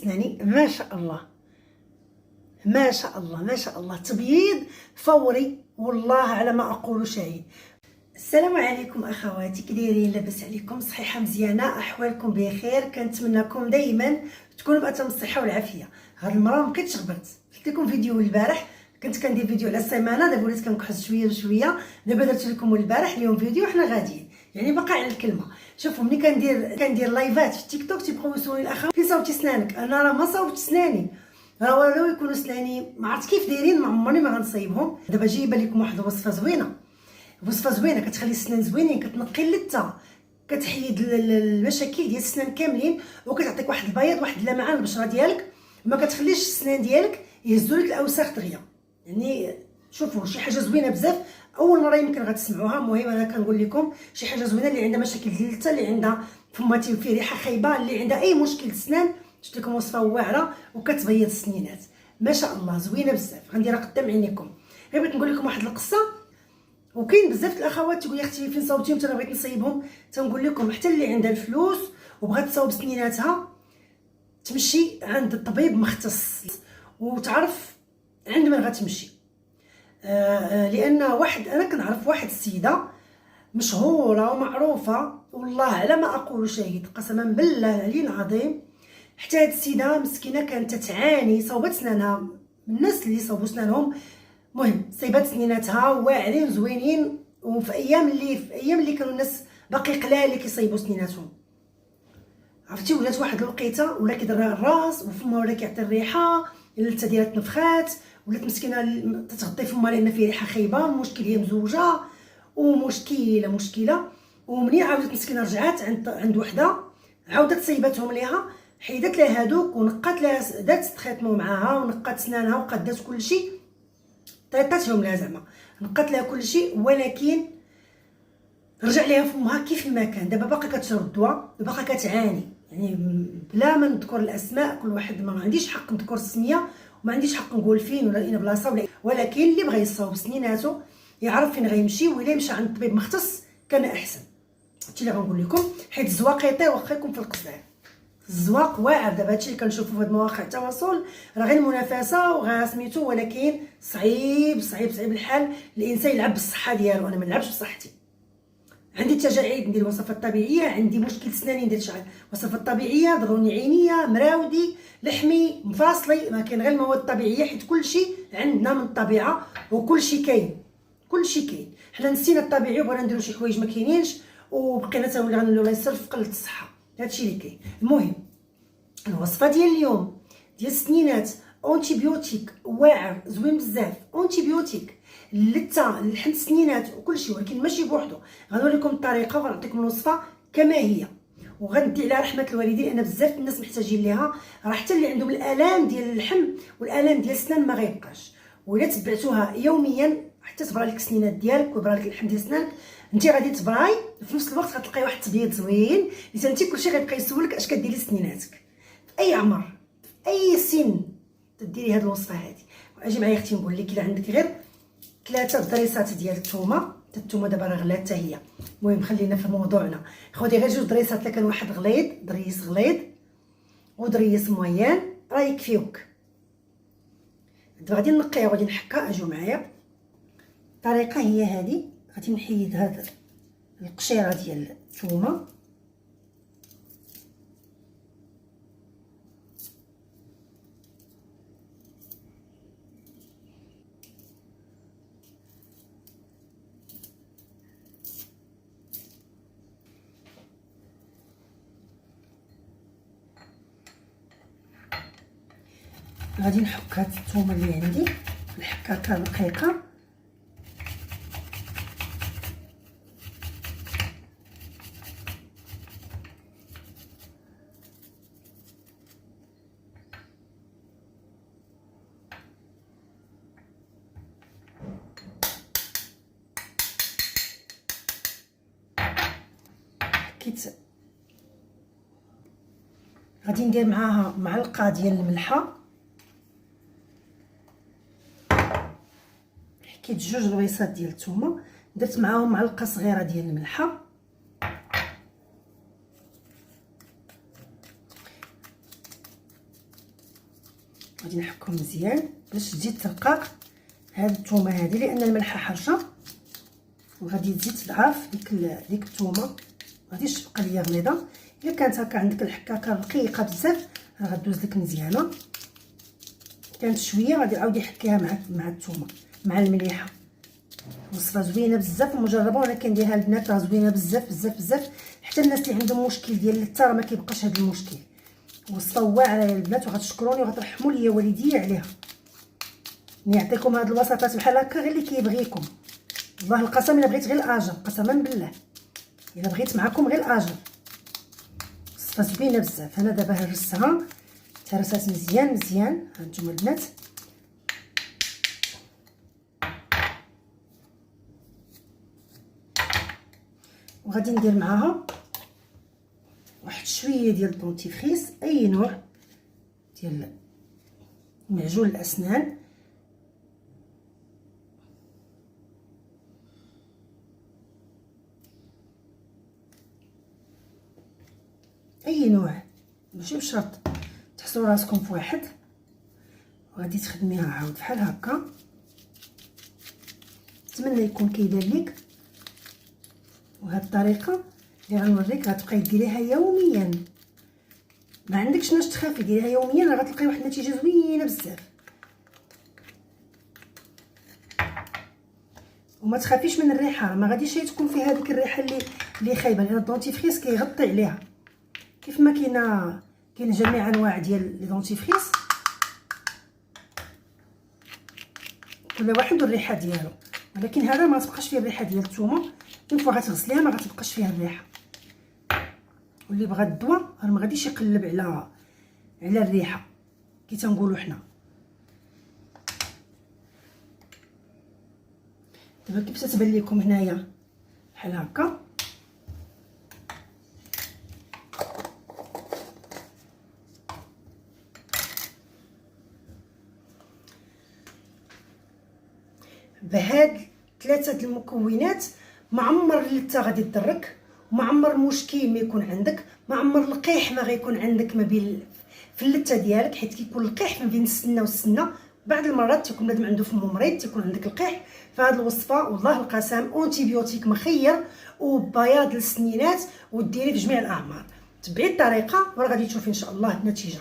سناني ما شاء الله ما شاء الله ما شاء الله، تبييض فوري والله على ما اقول شاهد. السلام عليكم اخواتي، كي دايرين؟ لاباس عليكم؟ صحيحه مزيانه؟ احوالكم بخير؟ كنتمنىكم دائما تكونوا بأتم الصحه والعافيه. هاد المره ما بقيتش غبرت، قلت لكم فيديو البارح كنت كندير فيديو على السيمانه، دابا وليت كنكحس شويه بشويه. دابا درت لكم البارح اليوم فيديو حنا غاديين، يعني باقي على الكلمه. شوفوا ملي كندير لايفات في التيك توك تيبقاو يسولوني الاخوات فين صوبتي سنانك؟ انا راه ما صوبت سناني، راه ولو يكونوا سناني ما عرفت كيف دايرين، ما عمرني ما غنصايبهم. دابا جايبه لكم واحد الوصفه زوينه، وصفه زوينه كتخلي السنان زوينين، كتنقي اللثه، كتحيد المشاكل ديال السنان كاملين، وكتعطيك واحد البياض واحد اللمعه البشره ديالك، ما كتخليش السنان ديالك يهزوا لك الاوساخ دغيا. يعني شوفوا شي حاجه زوينه بزاف، اول مره يمكن غتسمعوها. المهم انا كنقول لكم شي حاجه زوينه اللي عندها مشاكل ديال اللثه، اللي عندها فماتي وفيه ريحه خايبه، اللي عندها اي مشكل السنان، شفت لكم وصفه واعره وكتبيض السنينات ما شاء الله، زوينه بزاف. غنديرها قدام عينيكم. غير بغيت نقول لكم واحد القصه، وكاين بزاف الاخوات تقول لي اختي فين صوبتيهم؟ انا بغيت نصيبهم. تنقول لكم حتى اللي عندها الفلوس وبغات تصاوب سنيناتها تمشي عند الطبيب مختص وتعرف عند من غتمشي. لان انا كنعرف واحد السيده مشهوره ومعروفه، والله على ما اقول شاهد، قسما بالله العلي العظيم. حتى هاد السيده مسكينه كانت تعاني، صوبت سنانها من الناس اللي صوبوا سنانهم، المهم صيبات سنيناتها واعرين زوينين، وفي ايام اللي كانوا الناس باقي قلال اللي كيصيبوا سنيناتهم، عرفتي، ولات واحد الوقيته ولا كيضر الراس وفمها ولا كيعطي الريحه، اللثه ديالها تنفخات، ولات مسكينه تتغطي فمها لان فيه ريحه خايبه، مشكل هي مزوجه ومشكله. ومنين عاودت مسكينه رجعات عند وحده، عاودت صيباتهم ليها، حيدت لها هادوك ونقات لها، دات تريتمون معاها ونقات سنانها وقدات كلشي، طيطاتهم لها زعما، نقات لها كلشي، ولكن رجع ليها فمها كيف ما كان. دابا باقا كتشرب الدواء وباقا كتعاني، يعني بلا ما نذكر الاسماء، كل واحد ما عنديش حق نذكر السميه وما عنديش حق نقول فين ولا اين بلاصه ولكن اللي بغى يصاوب سنيناتو يعرف فين غيمشي، وإلا مشى عند طبيب مختص كان احسن. هادشي اللي غنقول لكم، حيت الزواق يطير واخا يكون في القصدير، الزواق واعر. دابا هادشي اللي كنشوفو في هاد مواقع التواصل راه غير المنافسه وغير سميتو، ولكن صعيب الحال الانسان يلعب بالصحه ديالو. انا ما نلعبش بصحتي، عندي التجاعيد ندير وصفات طبيعيه، عندي مشكل سناني ندير وصفات طبيعيه، ضروني عينيه، مراودي، لحمي، مفاصلي، ما كاين غير المواد الطبيعيه، حيت كلشي عندنا من الطبيعه وكلشي كاين، كلشي كاين. حنا نسينا الطبيعي وبغينا نديرو شي حوايج ما كاينينش، وبقينا تنولي غنوليو الله يسر في قله الصحه. هادشي اللي كاين. المهم الوصفه ديال اليوم ديال السنينات، اونتيبيوتيك واعر زوين بزاف، اونتيبيوتيك اللثه، لحم السنينات وكلشي، ولكن ماشي بوحدو. غنوريكم الطريقه وغنعطيكم الوصفه كما هي، وغندي على رحمه الوالدين لان بزاف الناس محتاجين ليها. راه حتى اللي عندهم الالام ديال اللحم والالام ديال السنان ما غيبقاش، وإلا تبعتوها يوميا حتى تبرا لك السنينات ديالك ويبرا لك اللحم ديال سنانك، انت غادي تبراي في نفس الوقت غتلقاي واحد التبييض زوين، لان انت كلشي غيبقى يسولك اش كديري سنيناتك. في اي عمر، في اي سن تديري هاد الوصفه هادي. اجي معايا اختي نقول لك، الا عندك غير 3 ضريسات ديال الثومه، الثومه دابا راه غلات حتى هي، المهم خلينا في موضوعنا. خدي غير 2 ضريسات، لا كان واحد غليظ، ضريس غليظ ودريس مويان راه يكفيوك. دابا غادي نقيها وغادي نحكها، اجيو معايا. الطريقه هي هذه، غادي نحيد هذا القشيره ديال الثومه، غادي نحك هاد الثومه اللي عندي نحكها رقيقه، حكيت. غادي ندير معاها معلقه ديال الملحه، حكيت 2 ضويصات ديال الثومه، درت معاهم معلقه صغيره ديال الملحه، غادي نحكهم مزيان باش تزيد ترقق هاد الثومه هذه، لان الملحه حرشه وغادي تزيد تضعف ديك الثومه، غاديش تبقى ليا غليظه. الا كانت هكا عندك الحكاكه رقيقه بزاف راه غدوز لك مزيانه. كانت شويه غادي عاود يحكيها مع الثومه مع المليحه. وصفه زوينه بزاف ومجربه، وانا كنديرها البنات راه زوينه بزاف بزاف بزاف، حتى الناس اللي عندهم مشكل ديال اللثه راه ما كيبقاش هذا المشكل. وصفه واعره يا البنات، وغتشكروني وغترحموا لي والديا عليها. نعطيكم هاد الوصفات بحال هكا غير اللي كيبغيكم، والله القسم الا بغيت غير الاجر، قسما بالله الا بغيت معكم غير الاجر. وصفه زوينه بزاف. انا دابا هرستها تهرسات مزيان مزيان. هانتوما البنات وغادي ندير معاها واحد شويه ديال الدونتيفريس، اي نوع ديال معجون الاسنان، اي نوع ماشي بشرط تحصلوا راسكم في واحد. وغادي تخدميها عاود بحال هكا. نتمنى يكون كيبان ليك. وهاد الطريقه اللي غنوريك غتبقاي ديريها يوميا، ما عندكش ناش تخافي، ديريها يوميا راه غتلقاي واحد النتيجه زوينه بزاف. وما تخافيش من الريحه، ما غاديش تكون فيها هذيك الريحه اللي خايبه، لان الدونتيفريس كيغطي عليها. كيف ما كاين جميع انواع ديال لي دونتيفريس، كل واحد والريحه ديالو، ولكن هذا ما تبقاش فيه الريحه ديال الثومه. اون فوا غتغسليها ما غتبقاش فيها الريحه. واللي بغى الدواء راه ما غاديش يقلب على الريحه كي تنقولوا حنا. دابا كيف تتبان لكم هنايا بحال هكا. بهاد ثلاثه المكونات ما عمر اللثه غادي تضرك، وما عمر مشكل ما يكون عندك، ما عمر القيح ما غيكون عندك ما بين في اللثه ديالك، حيت كيكون القيح ما بين السنه والسنه. بعض المرات تيكون بنادم عنده فمو مريض تيكون عندك القيح. فهاد الوصفه والله القسم اونتيبيوتيك مخير وبياض للسنينات، وديريه في جميع الاعمار. تبعي الطريقه وراه غادي تشوفي ان شاء الله النتيجه.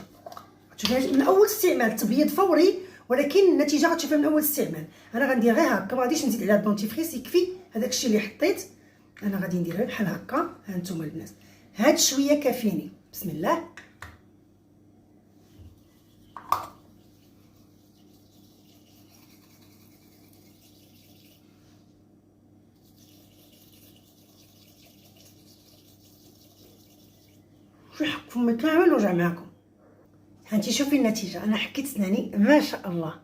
تشوفي من اول استعمال تبييض فوري، ولكن النتيجه غتشوفيها من اول استعمال. انا غندير غير هكا، ما غاديش نزيد عليها الدونتيفريس، يكفي هذاك الشيء اللي حطيت. انا غادي ندير غير بحال هكا. ها انتم البنات هاد شويه كافيني. بسم الله. شو حق فمي كامل وجع معكم. هانتي شوفي النتيجه. انا حكيت سناني ما شاء الله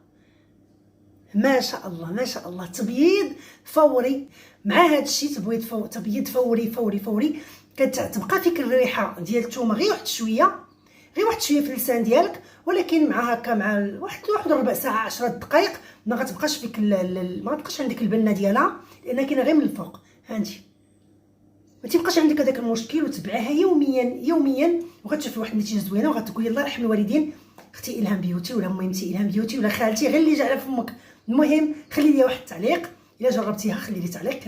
ما شاء الله ما شاء الله. تبييض فوري مع هذا الشيء، تبييض فوري فوري فوري. كتبقى فيك الريحه ديال الثومه غير واحد شويه في اللسان ديالك، ولكن مع هكا مع واحد ربع ساعه 10 دقائق ما غتبقاش فيك ما غتبقاش عندك البنه ديالها، لان كاينه غير من الفوق. هانتي ما تيبقاش عندك هذاك المشكل. وتبعيها يوميا وغتشوفي واحد النتيجه زوينه، وغتقولي الله يرحم الوالدين اختي الهام بيوتي ولا ميمتي الهام بيوتي ولا خالتي غير اللي جا على فمك. المهم خلي لي واحد التعليق الا جربتيها، خلي لي تعليق.